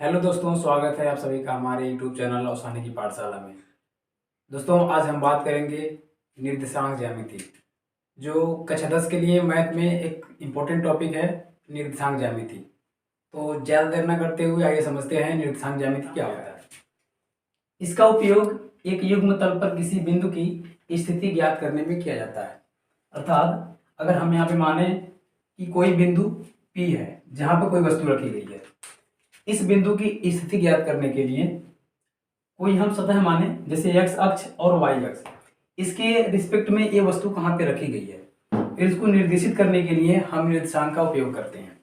Hello दोस्तों, स्वागत है आप सभी का हमारे यूट्यूब चैनल औसानी की पाठशाला में। दोस्तों, आज हम बात करेंगे निर्देशांक ज्यामिति, जो कक्षा 10 के लिए मैथ में एक इम्पोर्टेंट टॉपिक है। निर्देशांक ज्यामिति। तो ज़्यादा देर न करते हुए आइए समझते हैं निर्देशांक ज्यामिति क्या होता है। इसका उपयोग एक युग्म तल पर किसी बिंदु की स्थिति ज्ञात करने में किया जाता है। अर्थात अगर हम यहाँ पे माने कि कोई बिंदु P है जहाँ पर कोई वस्तु रखी गई है, इस बिंदु की स्थिति ज्ञात करने के लिए कोई हम सतह माने, जैसे x अक्ष और y अक्ष, इसके रिस्पेक्ट में ये वस्तु कहाँ पे रखी गई है, फिर इसको निर्देशित करने के लिए हम निर्देशांक का उपयोग करते हैं।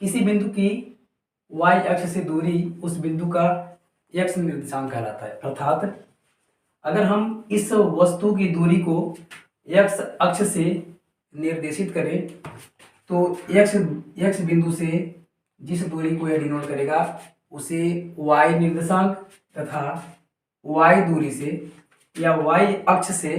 किसी बिंदु की y अक्ष से दूरी उस बिंदु का x निर्देशांक कहलाता है। अर्थात अगर हम इस वस्तु की दूरी को x अक्ष से निर्देशित करें तो x बिंदु से जिस दूरी को यह डिनोट करेगा उसे y निर्देशांक तथा y दूरी से या y अक्ष से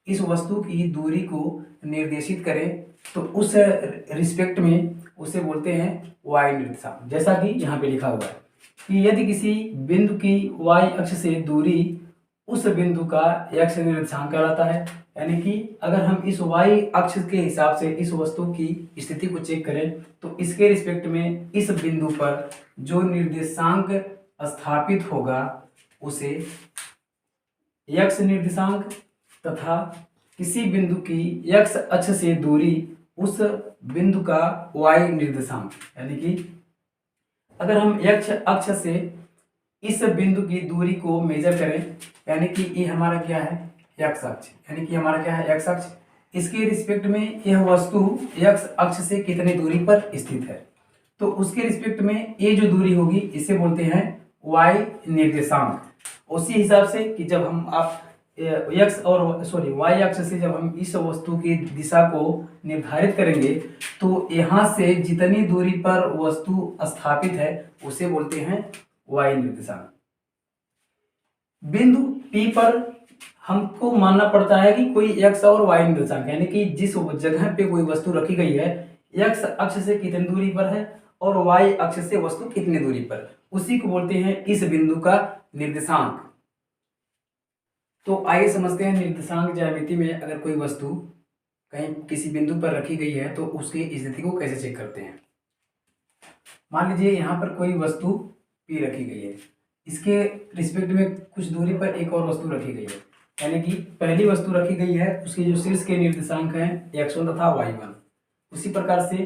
इस वस्तु की दूरी को निर्देशित करें तो उस रिस्पेक्ट में उसे बोलते हैं y निर्देशांक। जैसा कि यहाँ पे लिखा हुआ है कि यदि किसी बिंदु की y अक्ष से दूरी उस बिंदु का x निर्देशांक कहलाता है, यानी कि अगर हम इस y अक्ष के हिसाब से इस वस्तु की स्थिति को चेक करें तो इसके रिस्पेक्ट में इस बिंदु पर जो निर्देशांक स्थापित होगा उसे x निर्देशांक तथा किसी बिंदु की x अक्ष से दूरी उस बिंदु का y निर्देशांक, यानी कि अगर हम x अक्ष से इस बिंदु की दूरी को मेजर करें, यानी कि ये हमारा क्या है x अक्ष, यानी कि हमारा क्या है x अक्ष, इसके रिस्पेक्ट में यह वस्तु x अक्ष से कितनी दूरी पर स्थित है, तो उसके रिस्पेक्ट में ये जो दूरी होगी इसे बोलते हैं y निर्देशांक। उसी हिसाब से कि जब हम y अक्ष से जब हम इस वस्तु की दिशा को निर्धारित करेंगे तो यहाँ से जितनी दूरी पर वस्तु स्थापित है उसे बोलते हैं y निर्देशांक। बिंदु P पर हमको मानना पड़ता है कि कोई x और y निर्देशांक, यानी कि जिस जगह पे कोई वस्तु रखी गई है x अक्ष से कितनी दूरी पर है और y अक्ष से वस्तु कितनी दूरी पर, उसी को बोलते हैं इस बिंदु का निर्देशांक। तो आइए समझते हैं निर्देशांक ज्यामिति में अगर कोई वस्तु कहीं किसी बिंदु पर रखी गई है तो उसकी स्थिति को कैसे चेक करते हैं। मान लीजिए यहाँ पर कोई वस्तु P रखी गई है, इसके रिस्पेक्ट में कुछ दूरी पर एक और वस्तु रखी गई है, यानी कि पहली वस्तु रखी गई है उसके जो शीर्ष के निर्देशांक हैं x1 तथा y1, उसी प्रकार से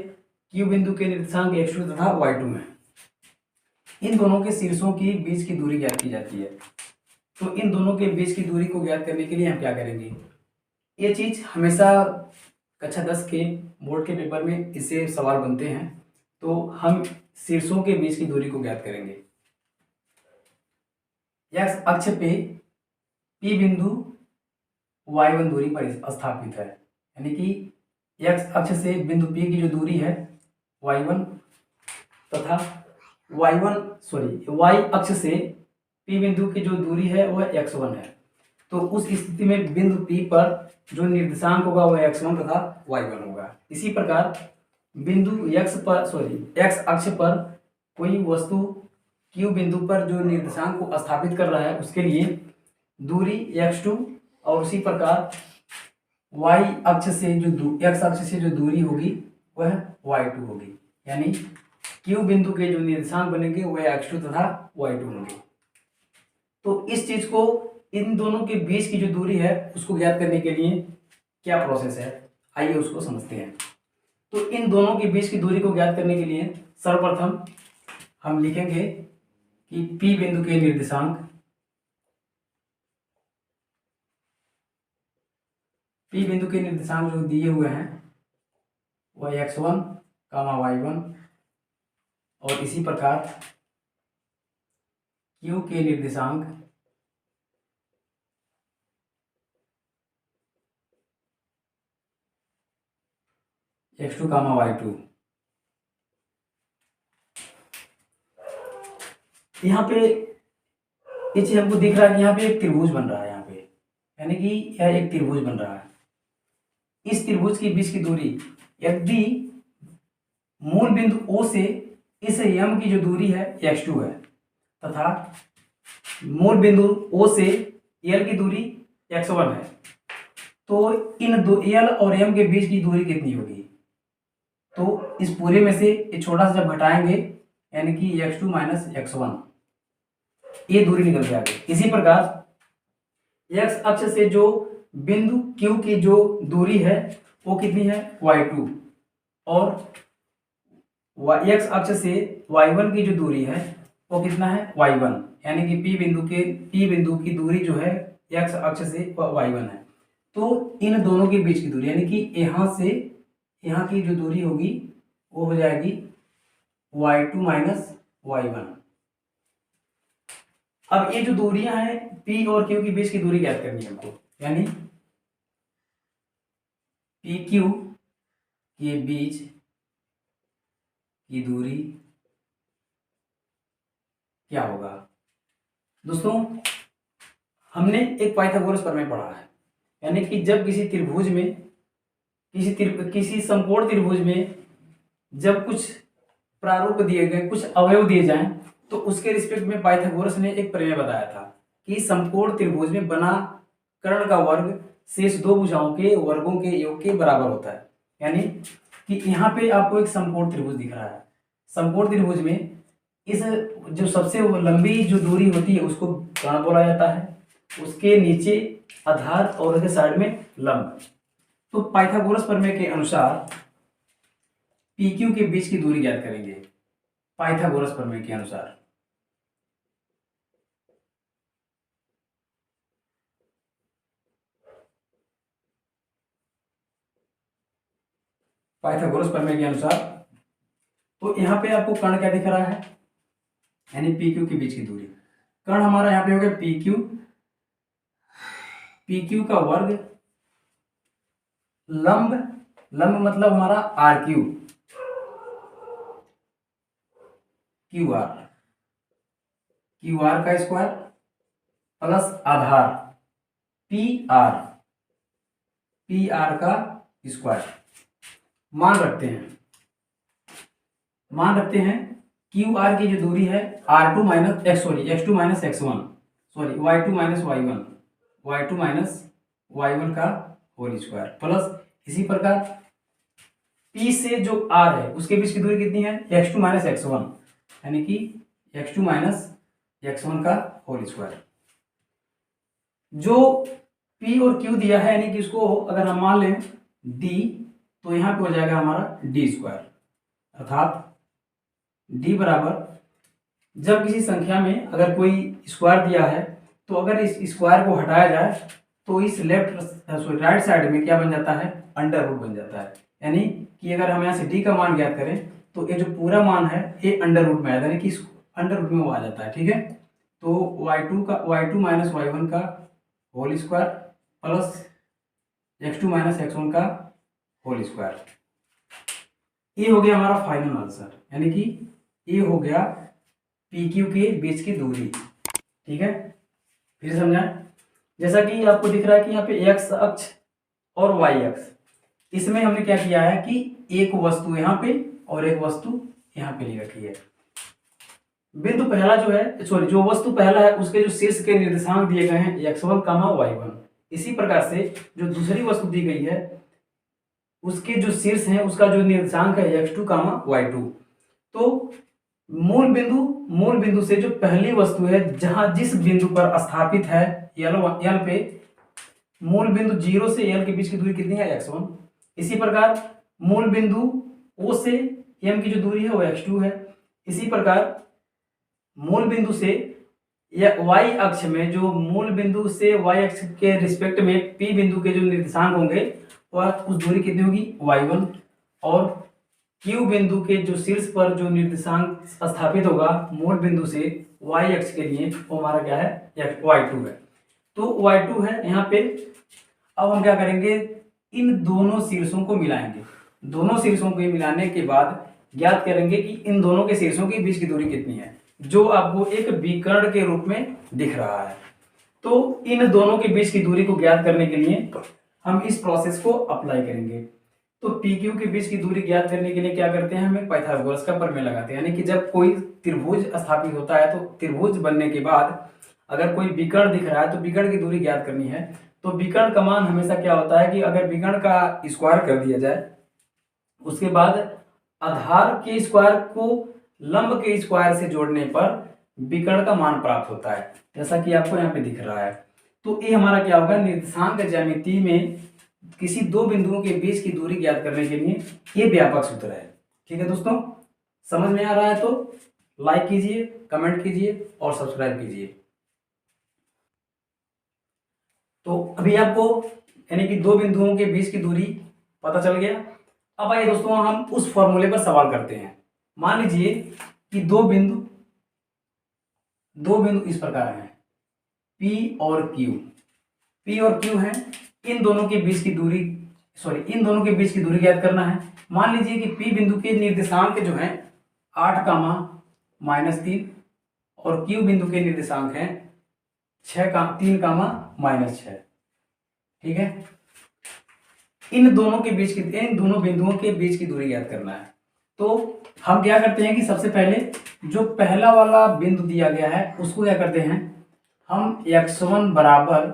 Q बिंदु के निर्देशांक x2 तथा y2 हैं। इन दोनों के शीर्षों की बीच की दूरी ज्ञात की जाती है। तो इन दोनों के बीच की दूरी को ज्ञात करने के लिए हम क्या करेंगे, ये चीज हमेशा कक्षा 10 के बोर्ड के पेपर में इससे सवाल बनते हैं। तो हम शीर्षों के बीच की दूरी को ज्ञात करेंगे। x अक्ष पे P बिंदु y1 दूरी पर स्थापित है, यानी कि x अक्ष से बिंदु P की जो दूरी है y1 तथा y अक्ष से P बिंदु की जो दूरी है वह x1 है। तो उस स्थिति में बिंदु P पर जो निर्देशांक होगा वह x1 तथा y1 होगा। इसी प्रकार बिंदु x अक्ष पर कोई वस्तु Q बिंदु पर जो निर्देशांक को स्थापित कर रहा है उसके लिए दूरी x2 और उसी प्रकार y अक्ष से जो x अक्ष से जो दूरी होगी वह y2 होगी, यानी Q बिंदु के जो निर्देशांक बनेंगे वह x2 तथा y2 होंगे। तो इस चीज को, इन दोनों के बीच की जो दूरी है उसको ज्ञात करने के लिए क्या प्रोसेस है, आइए उसको समझते हैं। तो इन दोनों के बीच की दूरी को ज्ञात करने के लिए सर्वप्रथम हम लिखेंगे कि P बिंदु के निर्देशांक जो दिए हुए हैं वह x1, y1 और इसी प्रकार Q के निर्देशांक x2, y2। यहाँ पे ये चीज हमको दिख रहा है कि यहाँ पे एक त्रिभुज बन रहा है, यहाँ पे यानी कि यह एक त्रिभुज बन रहा है। इस त्रिभुज के बीच की दूरी यदि मूल बिंदु O से इस यम की जो दूरी है x2 है तथा मूल बिंदु O से L की दूरी x1 है, तो इन दो L और M के बीच की दूरी कितनी होगी? तो इस पूरे में से ये छोटा सा जब घटाएंगे यानी कि x2 माइनस x1, ये दूरी निकल के आ गई। इसी प्रकार x अक्ष से जो बिंदु Q की जो दूरी है वो कितनी है y2, और x अक्ष से y1 की जो दूरी है वो कितना है y1, यानी कि P बिंदु की दूरी जो है x अक्ष से y1 है। तो इन दोनों के बीच की दूरी यानी कि यहाँ से यहाँ की जो दूरी होगी वो हो जाएगी y2 माइनस y1। अब ये जो दूरियां हैं P और Q के बीच की दूरी ज्ञात करनी है हमको, यानी PQ के बीच की दूरी क्या होगा? दोस्तों हमने एक पाइथागोरस प्रमेय पढ़ा है, यानी कि जब किसी त्रिभुज में किसी समकोण त्रिभुज में जब कुछ प्रारूप दिए गए, कुछ अवयव दिए जाएं, तो उसके रिस्पेक्ट में पाइथागोरस ने एक प्रमेय बताया था कि समकोण त्रिभुज में बना कर्ण का वर्ग शेष दो भुजाओं के वर्गों के योग के बराबर होता है। यानी कि यहाँ पे आपको एक समकोण त्रिभुज दिख रहा है। समकोण त्रिभुज में इस जो सबसे लंबी जो दूरी होती है उसको कर्ण बोला जाता है, उसके नीचे आधार और उसके साइड में लंब। तो पाइथागोरस प्रमेय के अनुसार PQ के बीच की दूरी ज्ञात करेंगे। पाइथागोरस प्रमेय के अनुसार तो यहाँ पे आपको कर्ण क्या दिख रहा है, यानी PQ के बीच की दूरी। कर्ण हमारा यहाँ पे हो गया PQ का वर्ग, लंब मतलब हमारा RQ, QR का स्क्वायर प्लस आधार PR का स्क्वायर। मान रखते हैं QR की जो दूरी है R2 minus X2 minus X1 Y2 minus Y1 का होल स्क्वायर प्लस इसी प्रकार P से जो R है उसके बीच की दूरी कितनी है X2 माइनस X1, यानी कि X2 माइनस X1 का होल स्क्वायर। जो P और Q दिया है यानी कि इसको अगर हम मान लें D, तो यहाँ पे हो जाएगा हमारा D स्क्वायर, अर्थात D बराबर जब किसी संख्या में अगर कोई स्क्वायर दिया है तो अगर इस स्क्वायर को हटाया जाए तो इस राइट साइड में क्या बन जाता है, अंडर रूट बन जाता है। यानी कि अगर हम यहाँ से D का मान ज्ञात करें तो ये जो पूरा मान है ये अंडर रूट में आ जाता है, यानी कि अंडर रूट में वो आ जाता है। ठीक है, तो Y2 माइनस Y1 का whole square plus X2 minus X1 का होल स्क्वायर। ये हो गया हमारा फाइनल आंसर, यानी कि ये हो गया PQ के बीच की दूरी। ठीक है, फिर समझाएं। जैसा कि आपको दिख रहा है कि यहाँ पे X अक्ष और Y अक्ष, इसमें हमने क्या किया है कि एक वस्तु यहाँ पे और एक वस्तु यहाँ पे ले रखी है। बिंदु पहला जो है जो वस्तु पहला है उसके जो शीर्ष के निर्देशांक दिए गए हैं X1, Y1। इसी प्रकार से जो दूसरी वस्तु दी गई है उसके जो शीर्ष है उसका जो निर्देशांक है X2, Y2। तो मूल बिंदु से जो पहली वस्तु है जहां जिस बिंदु पर स्थापित है L पे, मूल बिंदु 0 से L के बीच की दूरी कितनी है X1। इसी प्रकार मूल बिंदु O से M की जो दूरी है वो X2 है। इसी प्रकार मूल बिंदु से या Y अक्ष में जो मूल बिंदु से Y अक्ष के रिस्पेक्ट में P बिंदु के जो निर्देशांक होंगे वह उस दूरी कितनी होगी Y1, और Q बिंदु के जो शीर्ष पर जो निर्देशांक स्थापित होगा मूल बिंदु से Y अक्ष के लिए वो हमारा क्या है Y2 है। तो Y2 है यहाँ पे। अब हम क्या करेंगे, इन दोनों शीर्षों को मिलाएंगे। दोनों शीर्षों को मिलाने के बाद ज्ञात करेंगे कि इन दोनों के शीर्षों के बीच की दूरी कितनी है, जो आपको एक विकर्ण के रूप में दिख रहा है। तो इन दोनों के बीच की दूरी को ज्ञात करने के लिए हम इस प्रोसेस को अप्लाई करेंगे। तो पी क्यू के बीच की दूरी ज्ञात करने के लिए क्या करते हैं, हम एक पाइथागोरस का प्रमेय लगाते हैं। यानी कि जब कोई त्रिभुज स्थापित होता है तो त्रिभुज बनने के बाद अगर कोई विकर्ण दिख रहा है तो विकर्ण की दूरी ज्ञात करनी है। तो विकर्ण का मान हमेशा क्या होता है कि अगर विकर्ण का स्क्वायर कर दिया जाए, उसके बाद आधार के स्क्वायर को लंब के स्क्वायर से जोड़ने पर विकर्ण का मान प्राप्त होता है, जैसा कि आपको यहाँ पे दिख रहा है। तो ये हमारा क्या होगा, निर्देशांक ज्यामिति में किसी दो बिंदुओं के बीच की दूरी ज्ञात करने के लिए ये व्यापक सूत्र है। ठीक है दोस्तों, समझ में आ रहा है तो लाइक कीजिए, कमेंट कीजिए और सब्सक्राइब कीजिए। तो अभी आपको यानी कि दो बिंदुओं के बीच की दूरी पता चल गया। अब आइए दोस्तों हम उस फॉर्मूले पर सवाल करते हैं। मान लीजिए कि दो बिंदु इस प्रकार हैं, P और Q हैं। इन दोनों के बीच की दूरी ज्ञात करना है। मान लीजिए कि P बिंदु के निर्देशांक जो हैं 8, -3 और Q बिंदु के निर्देशांक हैं 3, -6। ठीक है, इन दोनों बिंदुओं के बीच की दूरी ज्ञात करना है। तो हम क्या करते हैं कि सबसे पहले जो पहला वाला बिंदु दिया गया है उसको क्या करते हैं, हम x1 बराबर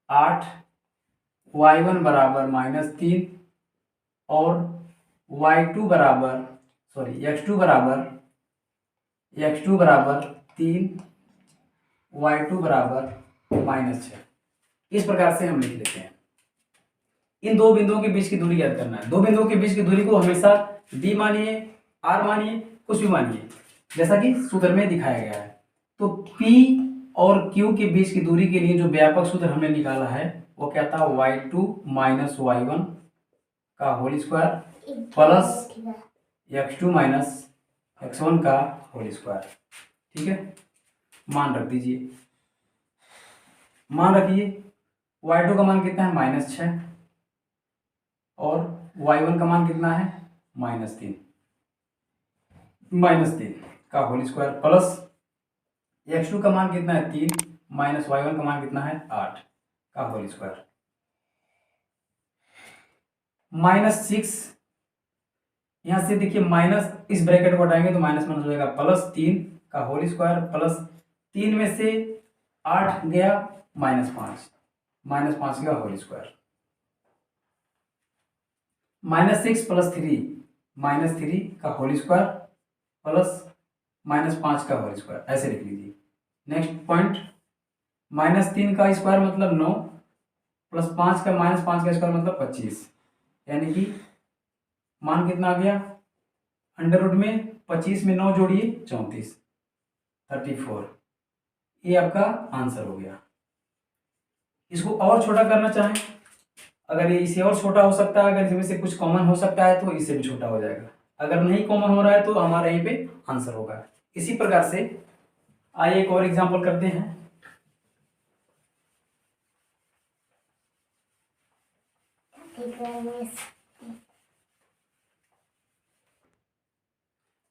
8, y1 बराबर -3 और x2 बराबर 3, y2 बराबर -6, इस प्रकार से हम लिख लेते हैं। इन दो बिंदुओं के बीच की दूरी ज्ञात करना है। दो बिंदुओं के बीच की दूरी को हमेशा d मानिए, r मानिए, कुछ भी मानिए, जैसा कि सूत्र में दिखाया गया है। तो P और Q के बीच की दूरी के लिए जो व्यापक सूत्र हमने निकाला है वो क्या था, y2 - y1 का whole square plus x2 - x1 का होल स्क्वायर। ठीक है, मान रख दीजिए, मान रखिए y2 का मान कितना है, -6 और y1 का मान कितना है, -3 का होल स्क्वायर प्लस x2 का मान कितना है 3 माइनस y1 का मान कितना है 8 का होल स्क्वायर -6। यहां से देखिए माइनस, इस ब्रैकेट को हटाएंगे तो माइनस माइनस हो जाएगा, +3 का होल स्क्वायर प्लस 3 में से 8 गया -5 का होल स्क्वायर, -6 + 3 -3 का होल स्क्वायर प्लस -5 का होल स्क्वायर, ऐसे लिख लीजिए। नेक्स्ट पॉइंट, -3 का स्क्वायर मतलब 9 प्लस 5 का -5 का स्क्वायर मतलब 25, यानी कि मान कितना आ गया, अंडर रूट में 25 में 9 जोड़िए 34, 34। ये आपका आंसर हो गया। इसको और छोटा करना चाहें, अगर ये इसे और छोटा हो सकता है, अगर इसमें से कुछ कॉमन हो सकता है तो इससे भी छोटा हो जाएगा, अगर नहीं कॉमन हो रहा है तो हमारा यहीं पे आंसर होगा। इसी प्रकार से आइए एक और एग्जांपल करते हैं।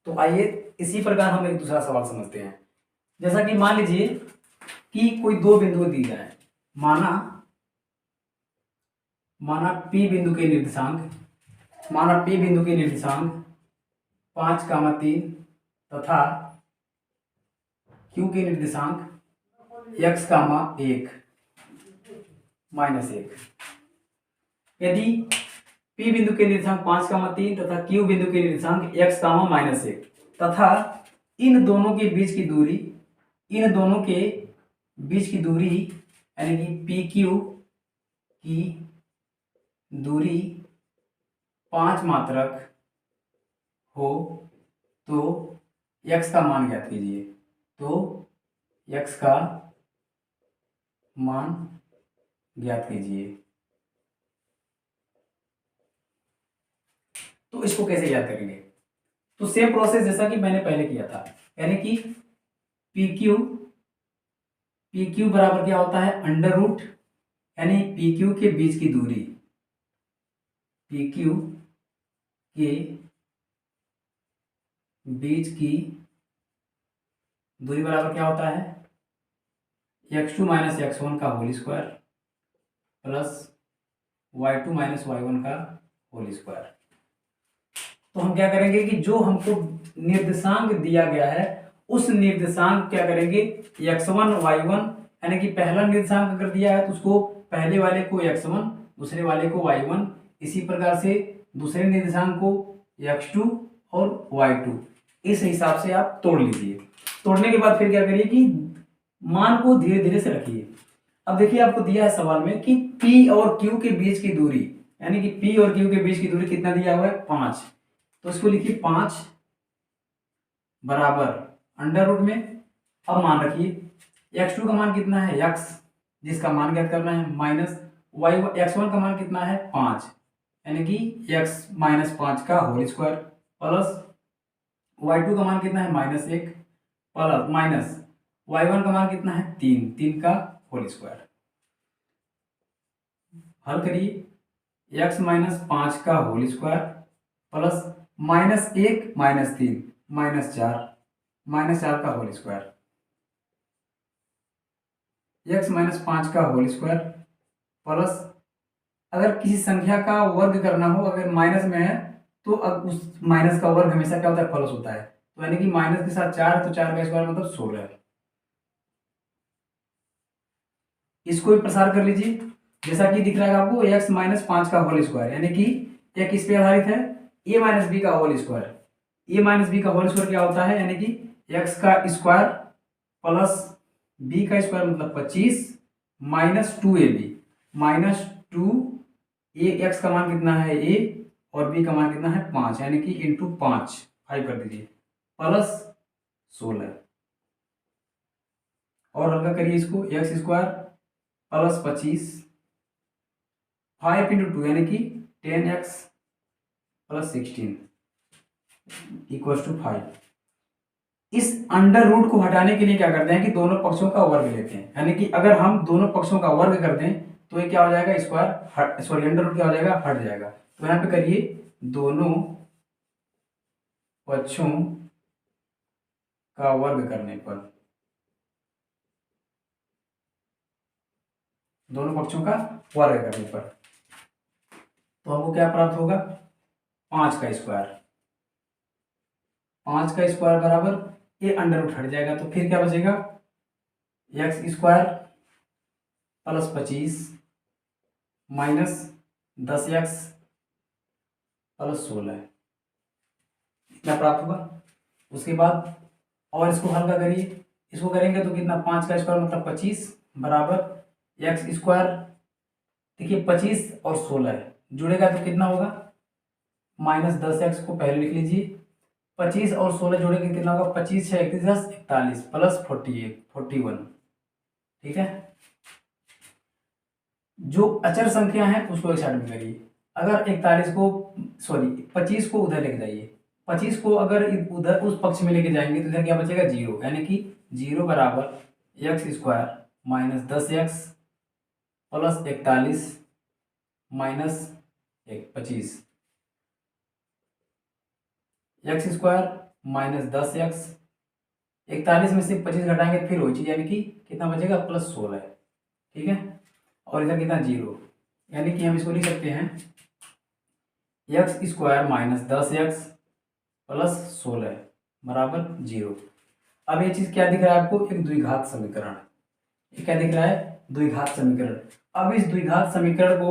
तो आइए इसी प्रकार हम एक दूसरा सवाल समझते हैं। जैसा कि मान लीजिए कि कोई दो बिंदु दी जाए, माना P बिंदु के निर्देशांक 5, 3 तथा Q के निर्देशांक x, 1 -1। यदि P बिंदु के निर्देशांक 5, 3 तथा Q बिंदु के निर्देशांक x, -1 तथा इन दोनों के बीच की दूरी यानी कि PQ की दूरी 5 मात्रक हो तो x का मान ज्ञात कीजिए। तो x का मान ज्ञात कीजिए। तो इसको कैसे ज्ञात करेंगे, तो सेम प्रोसेस जैसा कि मैंने पहले किया था, यानी कि PQ बराबर क्या होता है, अंडर रूट, यानी PQ के बीच की दूरी, PQ के बीच की दूरी बराबर क्या होता है, x2 - x1 का whole square plus y2 - y1 का होल स्क्वायर। तो हम क्या करेंगे कि जो हमको निर्देशांक दिया गया है उस निर्देशांक क्या करेंगे x1 y1, यानी कि पहला निर्देशांक अगर दिया है तो उसको पहले वाले को x1, दूसरे वाले को y1, इसी प्रकार से दूसरे निर्देशांक को x2 और y2, इस हिसाब से आप तोड़ लीजिए। तोड़ने के बाद फिर क्या करिए कि मान को धीरे धीरे से रखिए। अब देखिए आपको दिया है सवाल में कि P और Q के बीच की दूरी, यानी कि P और Q के बीच की दूरी कितना दिया हुआ है 5, तो इसको लिखिए 5 बराबर अंडर रूट में। अब मान रखिए x2 का मान कितना है x, जिसका मान ज्ञात करना है, माइनस y x1 का मान कितना है 5, यानी कि x माइनस 5 का होल स्क्वायर, प्लस y2 का मान कितना है -1, प्लस माइनस y1 का मान कितना है 3, 3 का होल स्क्वायर। हल करिए x माइनस 5 का होल स्क्वायर प्लस -1 -3 -4 का होल स्क्वायर, x माइनस 5 का होल स्क्वायर प्लस, अगर किसी संख्या का वर्ग करना हो, अगर माइनस में है तो अब उस माइनस का वर्ग हमेशा क्या होता है प्लस होता है, तो यानी कि माइनस के साथ 4 है तो 4 का स्क्वायर मतलब 16। इसको भी प्रसार कर लीजिए, जैसा कि दिख रहा है आपको x माइनस 5 का होल स्क्वायर, यानी कि एक किस पे आधारित है a माइनस बी का whole square. a minus B का होल स्क्वायर क्या होता है, यानी कि x का स्क्वायर प्लस b का स्क्वायर मतलब 25 माइनस 2ab, -2 x का मान कितना है a और b का मान कितना है 5, यानी कि इंटू 5 कर दीजिए प्लस 16। और हल्का करिए इसको, एक्स स्क्वायर प्लस 25 5 इंटू 2 यानी कि 10x प्लस 16 इक्वल टू 5। इस अंडर रूट को हटाने के लिए क्या करते हैं कि दोनों पक्षों का वर्ग लेते हैं, यानी कि अगर हम दोनों पक्षों का वर्ग कर दें तो ये क्या हो जाएगा स्क्वायर सॉरी अंडर रूट क्या हो जाएगा हट जाएगा। तो यहाँ पे करिए दोनों पक्षों का वर्ग करने पर, दोनों पक्षों का वर्ग करने पर तो हमको क्या प्राप्त होगा 5 का स्क्वायर, 5 का स्क्वायर बराबर ये अंडर रूट हट जाएगा तो फिर क्या बचेगा x square plus 25 minus 10x plus 16 इतना प्राप्त हुआ। उसके बाद और इसको हल्का करिए, इसको करेंगे तो कितना 5 का स्क्वायर मतलब 25 बराबर एक्स स्क्वायर, देखिए 25 और 16 जुड़ेगा तो कितना होगा -10x को पहले लिख लीजिए, 25 और 16 जोड़ेंगे कितना होगा 25 6 31 10 41 प्लस 41, ठीक है। जो अचर संख्या है उसको एक साइड में करिए, अगर 41 को सॉरी 25 को उधर लेके जाइए, 25 को अगर उधर उस पक्ष में लेके जाएंगे तो इधर क्या बचेगा 0, यानी कि 0 बराबर x square -10x plus 41 minus 25, x square -10x, 41 में से 25 घटाएंगे फिर वही चीज, यानी कि कितना बचेगा +16, ठीक है। और इधर कितना 0, यानी कि हम इसको लिख सकते हैं एक्स स्क्वायर -10x प्लस 16 बराबर 0। अब ये चीज क्या दिख रहा है आपको एक द्विघात समीकरण, ये क्या दिख रहा है द्विघात समीकरण। अब इस द्विघात समीकरण को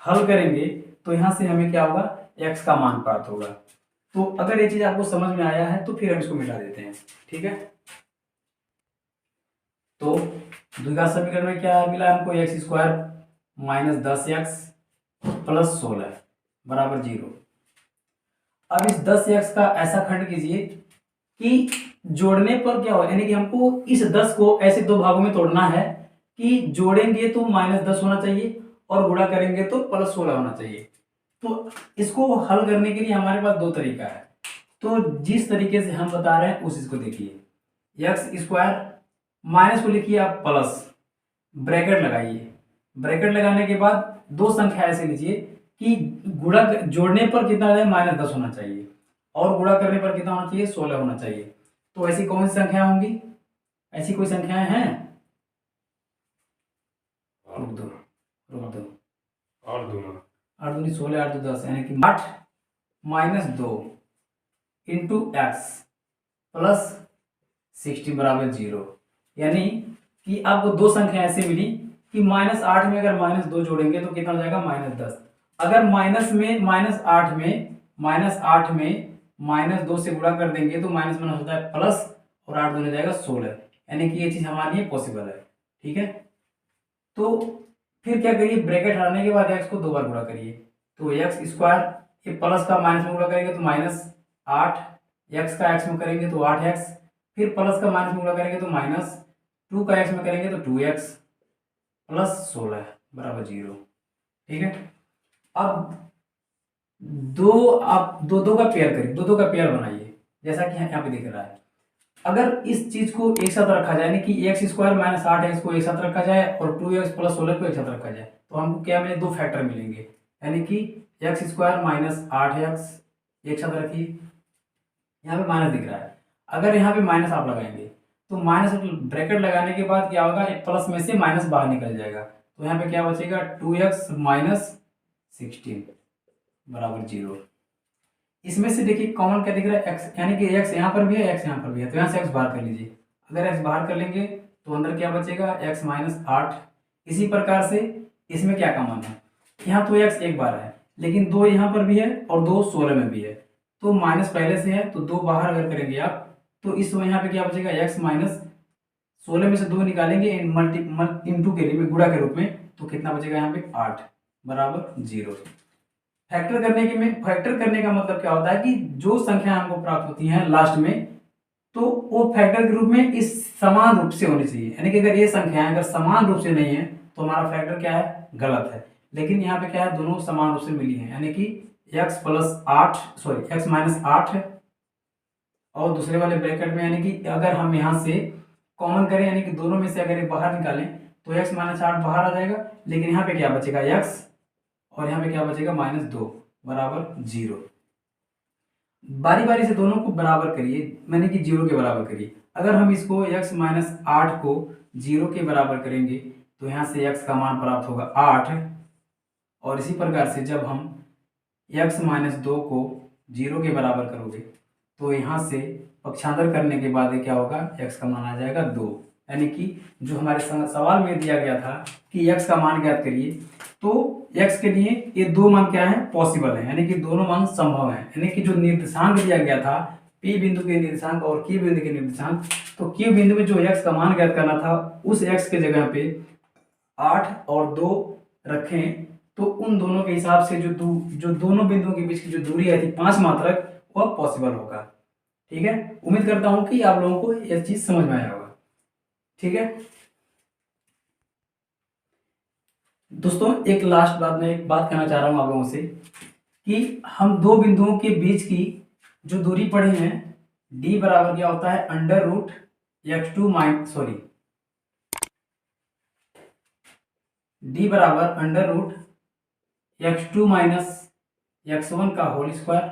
हल करेंगे तो यहां से हमें क्या होगा x का मान प्राप्त होगा। तो अगर ये चीज आपको समझ में आया है तो फिर हम इसको मिटा देते हैं, ठीक है। तो द्विघात समीकरण में क्या मिला हमको एक्स स्क्वायर -10x प्लस 16 बराबर 0। अब इस 10x का ऐसा खंड कीजिए कि जोड़ने पर क्या हो, यानी कि हमको इस 10 को ऐसे दो भागों में तोड़ना है कि जोड़ेंगे तो -10 होना चाहिए और गुणा करेंगे तो +16 होना चाहिए। तो इसको हल करने के लिए हमारे पास दो तरीका है, तो जिस तरीके से हम बता रहे हैं उस इसको देखिए, एक्स स्क्वायर माइनस को लिखिए आप प्लस, ब्रैकेट लगाइए, ब्रैकेट लगाने के बाद दो संख्या ऐसे लीजिए कि गुणा जोड़ने पर कितना हो जाए -10 होना चाहिए और गुणा करने पर कितना होना चाहिए 16 होना चाहिए। तो ऐसी कौन सी संख्या होंगी, ऐसी कोई संख्याएं हैं रुक दो और दोनों 8 दूनी 16, 8 दो 10, यानी कि 8 माइनस 2 इंटू एक्स प्लस 16 बराबर 0। यानी कि आपको दो संख्या ऐसे मिली कि -8 में अगर -2 जोड़ेंगे तो कितना हो जाएगा -10। अगर -8 में -2 से गुणा कर देंगे तो माइनस माइनस होता है प्लस, और 8 दूनी हो जाएगा 16, यानी कि ये चीज हमारे लिए पॉसिबल है। ठीक है, तो फिर क्या करिए, ब्रैकेट हटाने के बाद एक्स को 2 बार गुणा करिए, तो एक्स स्क्वायर, ये प्लस का माइनस में गुणा करेंगे तो -8, एक्स का एक्स में करेंगे तो 8x, फिर प्लस का माइनस में गुणा करेंगे तो -2 का एक्स में करेंगे तो 2x प्लस 16 बराबर 0। ठीक है, अब आप दो का पेयर करिए, दो का पेयर बनाइए, जैसा कि यहाँ पे दिख रहा है। अगर इस चीज को एक साथ रखा जाए, यानी कि एक्स स्क्वायर माइनस 8x को एक साथ रखा जाए और 2x प्लस 16 को एक साथ रखा जाए, तो हमको क्या मिले, दो फैक्टर मिलेंगे, यानी कि एक्स स्क्वायर माइनस 8x एक साथ रखिए, यहाँ पे माइनस दिख रहा है, अगर यहाँ पे माइनस आप लगाएंगे तो माइनस ब्रैकेट लगाने के बाद क्या होगा, प्लस में से माइनस बाहर निकल जाएगा, तो यहाँ पे क्या बचेगा 2x माइनस 16 बराबर 0। इसमें से देखिए कॉमन क्या दिख रहा है, x, यानी कि x यहाँ पर भी है, x यहाँ पर भी है, तो यहाँ से x बाहर कर लीजिए। अगर x बाहर कर लेंगे तो अंदर क्या बचेगा, x माइनस 8। इसी प्रकार से इसमें क्या कॉमन है, यहाँ तो x एक बार है, लेकिन 2 यहाँ पर भी है और 2 16 में भी है, तो माइनस पहले से है, तो 2 बाहर अगर करेंगे आप तो इस यहाँ पे क्या बचेगा, x माइनस 16 में से 2 निकालेंगे इंटू के लिए गुणा के रूप में, तो कितना बचेगा यहाँ पे 8 बराबर 0। फैक्टर करने का मतलब क्या होता है कि जो संख्या हमको प्राप्त होती है लास्ट में, तो वो फैक्टर के रूप में इस समान रूप से होनी चाहिए, यानी कि अगर ये संख्याएं अगर समान रूप से नहीं है तो हमारा फैक्टर क्या है, गलत है। लेकिन यहाँ पे क्या है, दोनों समान रूप से मिली है, यानी कि x माइनस 8 और दूसरे वाले ब्रैकेट में, यानी कि अगर हम यहाँ से कॉमन करें, यानी कि दोनों में से अगर ये बाहर निकालें तो x माइनस 8 बाहर आ जाएगा, लेकिन यहाँ पे क्या बचेगा x, और यहाँ पे क्या बचेगा -2 बराबर 0। बारी बारी से दोनों को बराबर करिए, मैंने कि 0 के बराबर करिए। अगर हम इसको x माइनस 8 को 0 के बराबर करेंगे तो यहाँ से x का मान प्राप्त होगा 8, और इसी प्रकार से जब हम x माइनस 2 को 0 के बराबर करोगे तो यहाँ से पक्षांतर करने के बाद क्या होगा, x का मान आ जाएगा 2, यानी कि जो हमारे सवाल में दिया गया था कि x का मान ज्ञात करिए, तो x के लिए ये दो मान क्या है, पॉसिबल है, यानी कि दोनों मान संभव है, यानी कि जो निर्देशांक दिया गया था P बिंदु के निर्देशांक और Q बिंदु के निर्देशांक, तो Q बिंदु में जो x का मान ज्ञात करना था उस x के जगह पे 8 और 2 रखें, तो उन दोनों के हिसाब से जो दोनों बिंदुओं के बीच की जो दूरी है थी 5 मात्रक, वह पॉसिबल होगा। ठीक है, उम्मीद करता हूं कि आप लोगों को यह चीज समझ में आया होगा। ठीक है दोस्तों, एक लास्ट बात मैं एक बात कहना चाह रहा हूं आप लोगों से कि हम दो बिंदुओं के बीच की जो दूरी पढ़ी है, d बराबर क्या होता है, d बराबर √x2 माइनस x1 का whole square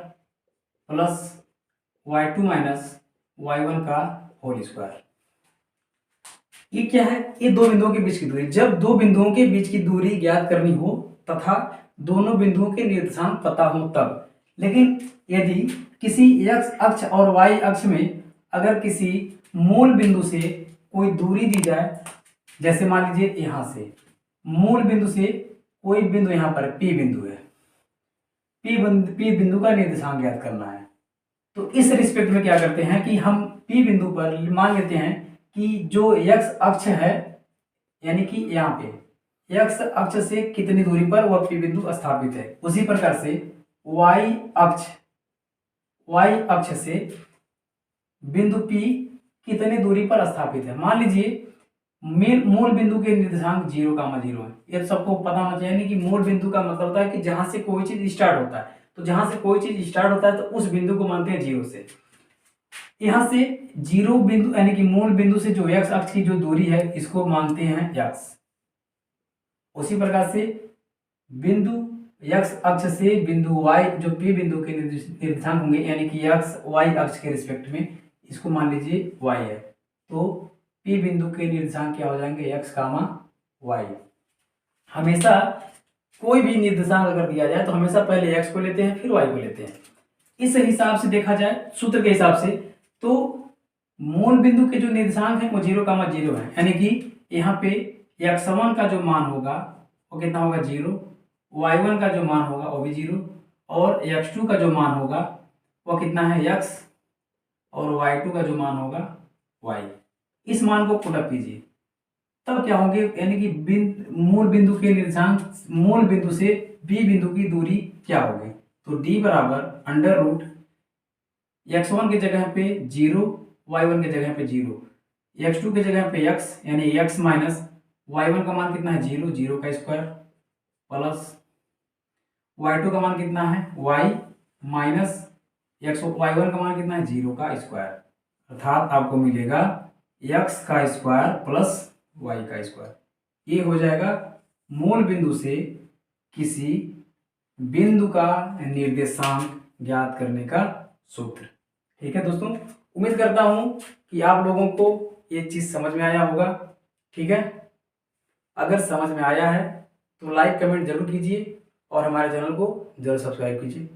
plus y2 minus y1 का होल स्क्वायर। ये क्या है, ये दो बिंदुओं के बीच की दूरी। जब दो बिंदुओं के बीच की दूरी ज्ञात करनी हो तथा दोनों बिंदुओं के निर्देशांक पता हो तब। लेकिन यदि किसी x अक्ष और y अक्ष में अगर किसी मूल बिंदु से कोई दूरी दी जाए, जैसे मान लीजिए यहां से मूल बिंदु से कोई बिंदु यहाँ पर P बिंदु है, P बिंदु का निर्देशांक ज्ञात करना है, तो इस रिस्पेक्ट में क्या करते हैं कि हम P बिंदु पर मान लेते हैं कि जो x अक्ष है, यानी कि यहाँ पे x अक्ष से कितनी दूरी पर वह P बिंदु स्थापित है, उसी प्रकार से y अक्ष से बिंदु P कितनी दूरी पर स्थापित है। मान लीजिए मूल बिंदु के निर्देशांक 0,0 है, ये सबको पता होना चाहिए, यानी कि मूल बिंदु का मतलब होता है कि जहां से कोई चीज स्टार्ट होता है, तो जहां से कोई चीज स्टार्ट होता है तो उस बिंदु को मानते हैं 0 से। यहां से 0 बिंदु यानी कि मूल बिंदु से जो x अक्ष की जो दूरी है इसको मानते हैं x। उसी प्रकार से बिंदु x अक्ष से बिंदु y जो P बिंदु के निर्देशांक होंगे, यानी कि x y अक्ष के रिस्पेक्ट में, इसको मान लीजिए y है, तो P बिंदु के निर्देशांक क्या हो जाएंगे, x, y। हमेशा कोई भी निर्देशांक अगर दिया जाए तो हमेशा पहले x को लेते हैं फिर y को लेते हैं। इस हिसाब से देखा जाए सूत्र के हिसाब से तो मूल बिंदु के जो निर्देशांक है वो 0,0 है, यानी कि यहाँ पे x1 का जो मान होगा वो कितना होगा 0, y1 का जो मान होगा वो भी 0 और x2 का जो मान होगा वो कितना है x और y2 का जो मान होगा y। इस मान को पुट अप कीजिए तब क्या होंगे, यानी कि मूल बिंदु के निर्देशांक मूल बिंदु से b बिंदु की दूरी क्या होगी। तो d बराबर अंडर रूट x1 की जगह पे 0, y1 की जगह पे 0, x2 की जगह पे x यानी x माइनस y1 का मान कितना है 0, 0 का स्क्वायर प्लस y2 का मान कितना है y माइनस y1 का मान कितना है 0 का स्क्वायर, अर्थात आपको मिलेगा x का स्क्वायर प्लस y का स्क्वायर। ये हो जाएगा मूल बिंदु से किसी बिंदु का निर्देशांक ज्ञात करने का सूत्र। ठीक है दोस्तों, उम्मीद करता हूं कि आप लोगों को ये चीज समझ में आया होगा। ठीक है, अगर समझ में आया है तो लाइक कमेंट जरूर कीजिए और हमारे चैनल को जरूर सब्सक्राइब कीजिए।